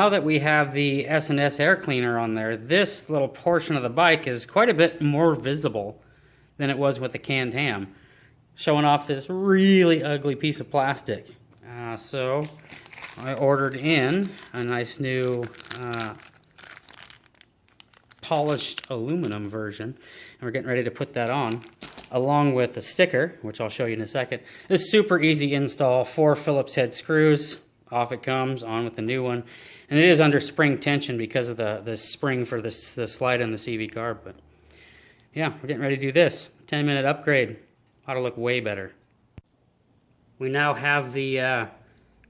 now that we have the S&S air cleaner on there, this little portion of the bike is quite a bit more visible than it was with the Can-Tam, showing off this really ugly piece of plastic. So I ordered in a nice new polished aluminum version, and we're getting ready to put that on, along with a sticker, which I'll show you in a second. It's super easy install, 4 Phillips head screws, off it comes, on with the new one. And it is under spring tension because of the spring for the slide on the CV carb. But yeah, we're getting ready to do this. 10-minute upgrade. Ought to look way better. We now have the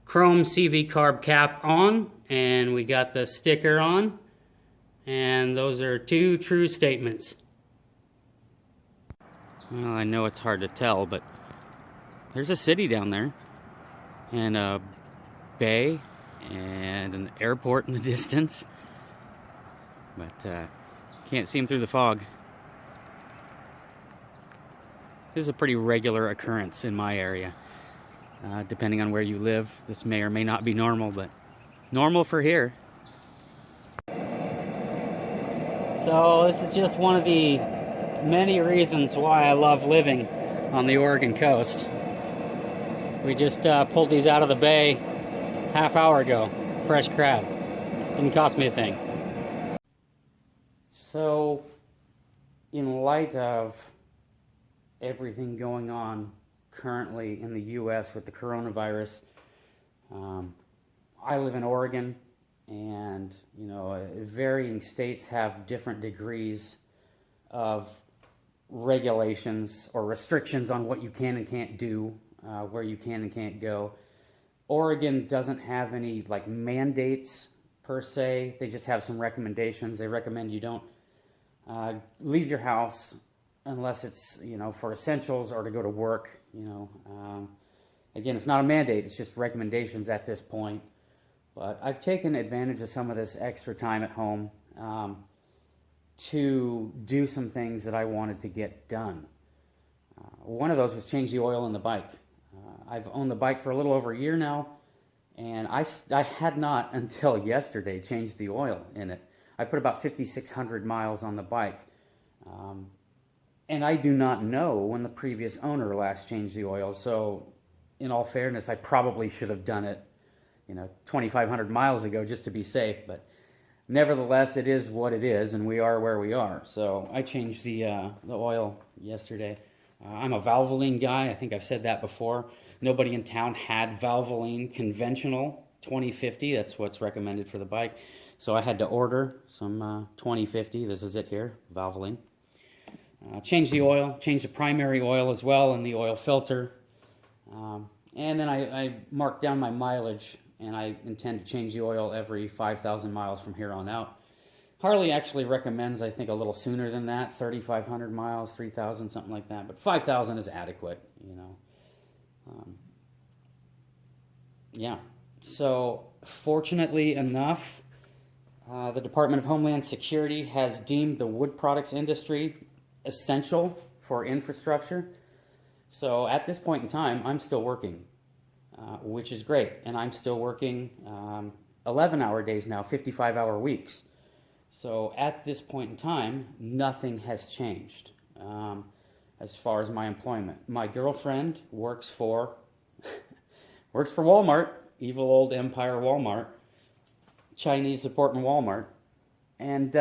chrome CV carb cap on, and we got the sticker on. And those are 2 true statements. Well, I know it's hard to tell, but there's a city down there, and a bay, and an airport in the distance, but can't see them through the fog. This is a pretty regular occurrence in my area. Depending on where you live, this may or may not be normal, but normal for here. So this is just one of the many reasons why I love living on the Oregon coast. We just pulled these out of the bay half hour ago. Fresh crab. Didn't cost me a thing. So, in light of everything going on currently in the U.S. with the coronavirus, I live in Oregon, and varying states have different degrees of regulations or restrictions on what you can and can't do, where you can and can't go. Oregon doesn't have any mandates per se. They just have some recommendations. They recommend you don't leave your house unless it's for essentials or to go to work. Again, it's not a mandate. It's just recommendations at this point. But I've taken advantage of some of this extra time at home to do some things that I wanted to get done. One of those was change the oil in the bike. I've owned the bike for a little over a year now, and I had not until yesterday changed the oil in it. I put about 5,600 miles on the bike, and I do not know when the previous owner last changed the oil. So in all fairness, I probably should have done it 2,500 miles ago just to be safe, but nevertheless, it is what it is, and we are where we are. So I changed the oil yesterday. I'm a Valvoline guy. I think I've said that before. Nobody in town had Valvoline conventional 2050. That's what's recommended for the bike. So I had to order some 2050. This is it here, Valvoline. Change the oil, change the primary oil as well, and the oil filter. And then I marked down my mileage, and I intend to change the oil every 5,000 miles from here on out. Harley actually recommends, I think, a little sooner than that, 3,500 miles, 3,000, something like that. But 5,000 is adequate, Yeah. So, fortunately enough, the Department of Homeland Security has deemed the wood products industry essential for infrastructure. So, at this point in time, I'm still working, which is great. And I'm still working 11-hour days now, 55-hour weeks. So at this point in time, nothing has changed as far as my employment. My girlfriend works for Walmart, evil old empire Walmart, Chinese supporting Walmart, and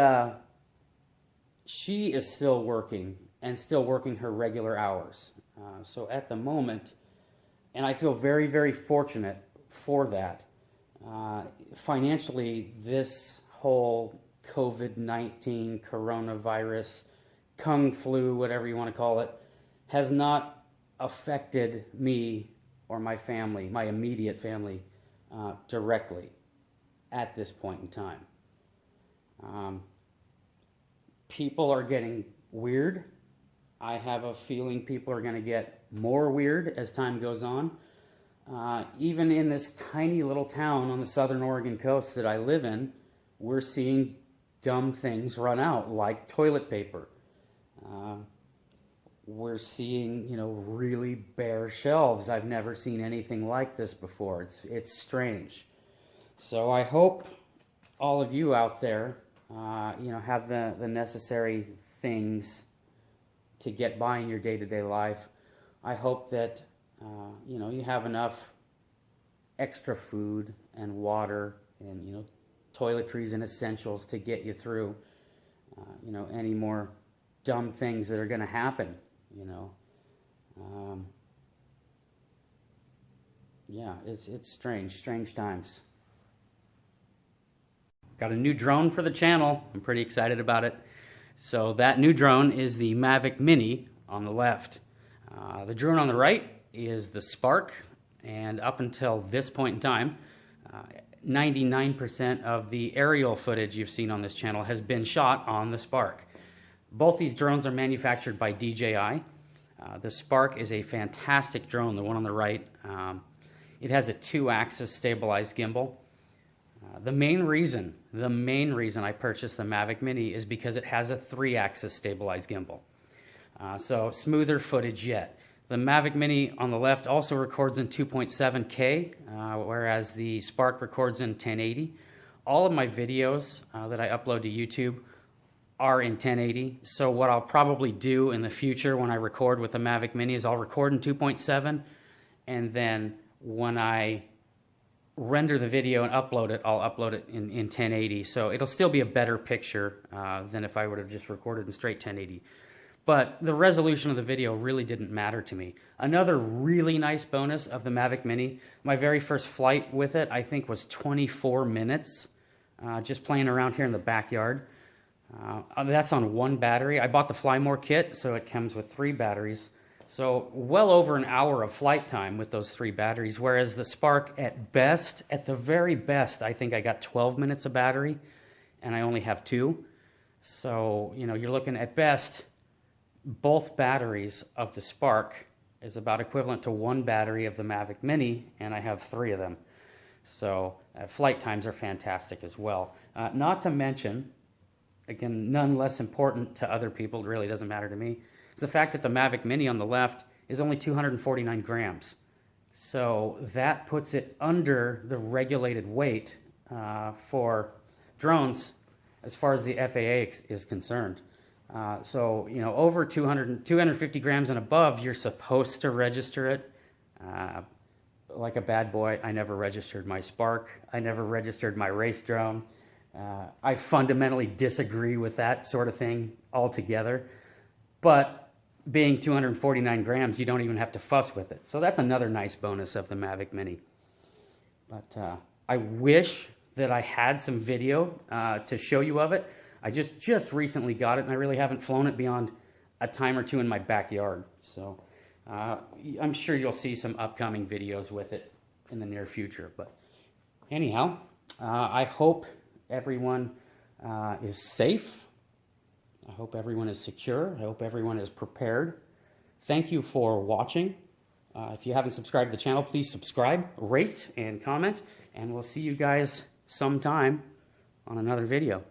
she is still working and still working her regular hours. So at the moment, and I feel very, very fortunate for that. Financially, this whole COVID-19, coronavirus, Kung flu, whatever you want to call it, has not affected me or my family, my immediate family, directly at this point in time. People are getting weird. I have a feeling people are going to get more weird as time goes on. Even in this tiny little town on the southern Oregon coast that I live in, we're seeing dumb things run out, like toilet paper. We're seeing, really bare shelves. I've never seen anything like this before. It's strange. So I hope all of you out there, you know, have the necessary things to get by in your day-to-day life. I hope that, you know, you have enough extra food and water and, you know, toiletries and essentials to get you through, you know, any more dumb things that are going to happen, you know. Yeah, it's strange times. Got a new drone for the channel. I'm pretty excited about it. So that new drone is the Mavic Mini on the left. The drone on the right is the Spark, and up until this point in time, 99% of the aerial footage you've seen on this channel has been shot on the Spark. Both these drones are manufactured by DJI. The Spark is a fantastic drone, the one on the right. It has a 2-axis stabilized gimbal. The main reason I purchased the Mavic Mini is because it has a 3-axis stabilized gimbal. So smoother footage yet. The Mavic Mini on the left also records in 2.7K, whereas the Spark records in 1080. All of my videos that I upload to YouTube are in 1080. So what I'll probably do in the future when I record with the Mavic Mini is I'll record in 2.7, and then when I render the video and upload it, I'll upload it in 1080. So it'll still be a better picture than if I would have just recorded in straight 1080. But the resolution of the video really didn't matter to me. Another really nice bonus of the Mavic Mini, my very first flight with it, I think, was 24 minutes, just playing around here in the backyard. That's on 1 battery. I bought the Fly More kit, so it comes with 3 batteries. So well over an hour of flight time with those 3 batteries, whereas the Spark at best, at the very best, I think I got 12 minutes of battery, and I only have 2. So, you know, you're looking at best, both batteries of the Spark is about equivalent to 1 battery of the Mavic Mini, and I have 3 of them. So flight times are fantastic as well. Not to mention, again, none less important to other people, it really doesn't matter to me, is the fact that the Mavic Mini on the left is only 249 grams. So that puts it under the regulated weight for drones as far as the FAA is concerned. So, you know, over 250 grams and above, you're supposed to register it. Like a bad boy, I never registered my Spark. I never registered my race drone. I fundamentally disagree with that sort of thing altogether. But being 249 grams, you don't even have to fuss with it. So that's another nice bonus of the Mavic Mini. But I wish that I had some video to show you of it. I just recently got it, and I really haven't flown it beyond a time or 2 in my backyard. So I'm sure you'll see some upcoming videos with it in the near future. But anyhow, I hope everyone is safe. I hope everyone is secure. I hope everyone is prepared. Thank you for watching. If you haven't subscribed to the channel, please subscribe, rate, and comment. And we'll see you guys sometime on another video.